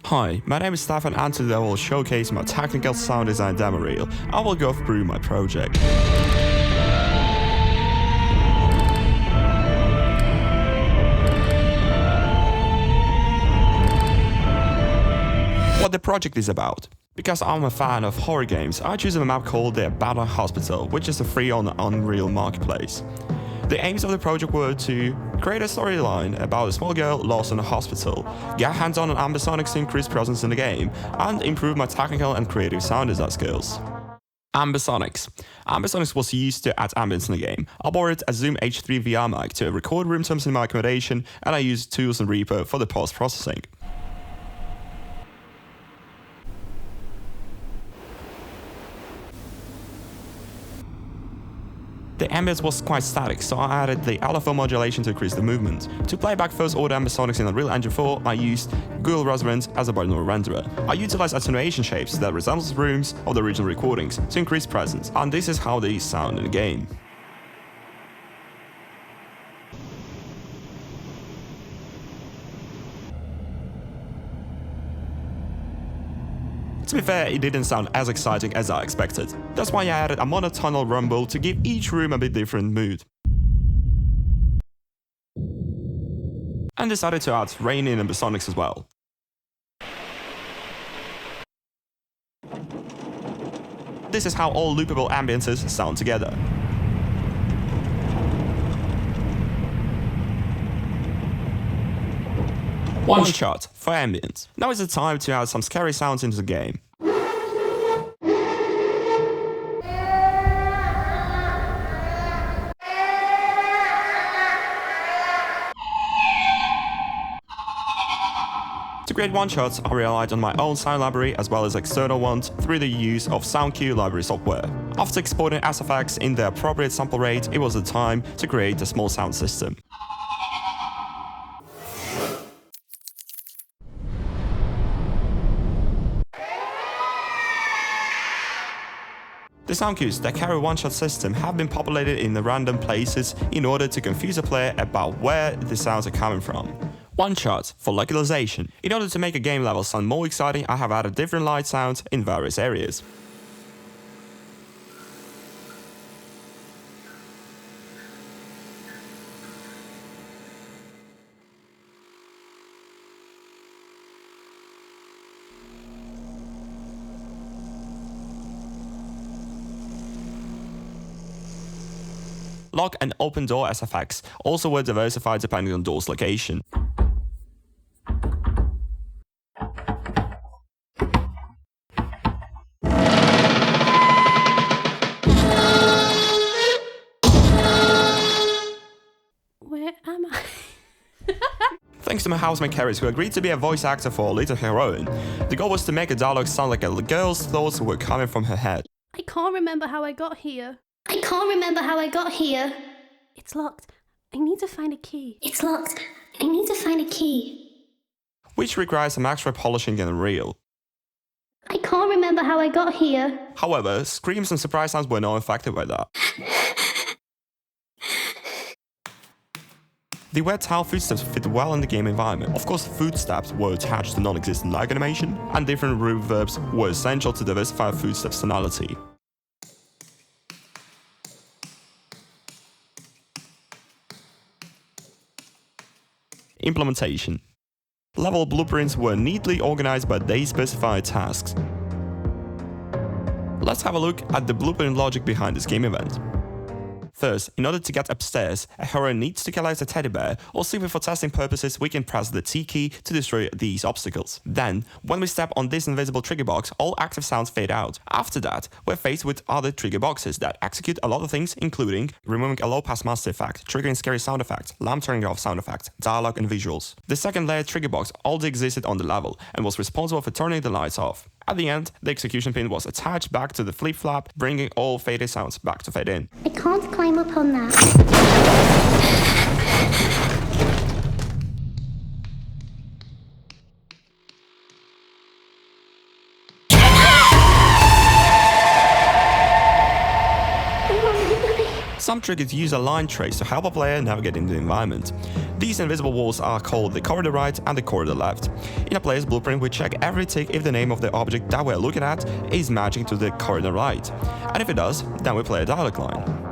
Hi, my name is Stefan and today I will showcase my technical sound design demo reel. I will go through my project. What the project is about. Because I'm a fan of horror games, I choose a map called the Abandoned Hospital, which is free on the Unreal Marketplace. The aims of the project were to create a storyline about a small girl lost in a hospital, get hands-on on ambisonics to increase presence in the game, and improve my technical and creative sound design skills. Ambisonics. Ambisonics was used to add ambience in the game. I borrowed a Zoom H3 VR mic to record room tones in my accommodation, and I used tools in Reaper for the post-processing. The ambience was quite static, so I added the LFO modulation to increase the movement. To play back first-order ambisonics in Unreal Engine 4, I used Google Resonance as a binaural renderer. I utilized attenuation shapes that resembles rooms of the original recordings to increase presence, and this is how they sound in the game. To be fair, it didn't sound as exciting as I expected. That's why I added a monotonal rumble to give each room a bit different mood. And decided to add rain in ambisonics as well. This is how all loopable ambiences sound together. One shot for ambience. Now is the time to add some scary sounds into the game. To create one-shots, I relied on my own sound library as well as external ones through the use of SoundQ library software. After exporting SFX in the appropriate sample rate, it was the time to create a small sound system. The sound cues that carry one-shot system have been populated in the random places in order to confuse a player about where the sounds are coming from. One shot for localization. In order to make a game level sound more exciting, I have added different light sounds in various areas. Lock and open door SFX also were diversified depending on door's location. Where am I? Thanks to my housemate Carrie, who agreed to be a voice actor for Little Heroine. The goal was to make a dialogue sound like a girl's thoughts were coming from her head. I can't remember how I got here. I can't remember how I got here. It's locked. I need to find a key. It's locked. I need to find a key. Which requires some extra polishing in Unreal. I can't remember how I got here. However, screams and surprise sounds were not affected by that. The wet tile footsteps fit well in the game environment. Of course, footsteps were attached to non-existent lag animation, and different reverbs were essential to diversify footsteps tonality. Implementation. Level blueprints were neatly organized by their specified tasks. Let's have a look at the blueprint logic behind this game event. First, in order to get upstairs, a hero needs to collect a teddy bear, or simply for testing purposes we can press the T key to destroy these obstacles. Then, when we step on this invisible trigger box, all active sounds fade out. After that, we're faced with other trigger boxes that execute a lot of things, including removing a low-pass master effect, triggering scary sound effects, lamp turning off sound effects, dialogue and visuals. The second layer trigger box already existed on the level and was responsible for turning the lights off. At the end, the execution pin was attached back to the flip-flap, bringing all faded sounds back to fade in. I can't climb up on that. Some triggers use a line trace to help a player navigate in the environment. These invisible walls are called the corridor right and the corridor left. In a player's blueprint, we check every tick if the name of the object that we're looking at is matching to the corridor right. And if it does, then we play a dialog line.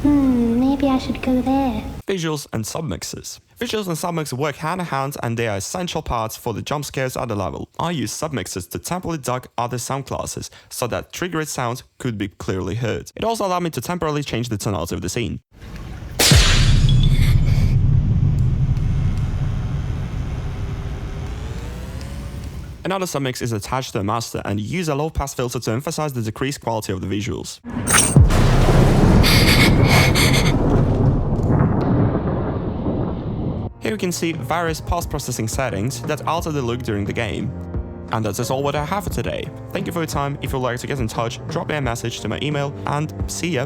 Maybe I should go there. Visuals and submixes. Visuals and submixes work hand in hand, and they are essential parts for the jump scares at the level. I use submixes to temporarily duck other sound classes so that triggered sounds could be clearly heard. It also allowed me to temporarily change the tonality of the scene. Another submix is attached to a master and use a low pass filter to emphasize the decreased quality of the visuals. Here you can see various post-processing settings that alter the look during the game. And that is all what I have for today. Thank you for your time. If you'd like to get in touch, drop me a message to my email, and see ya!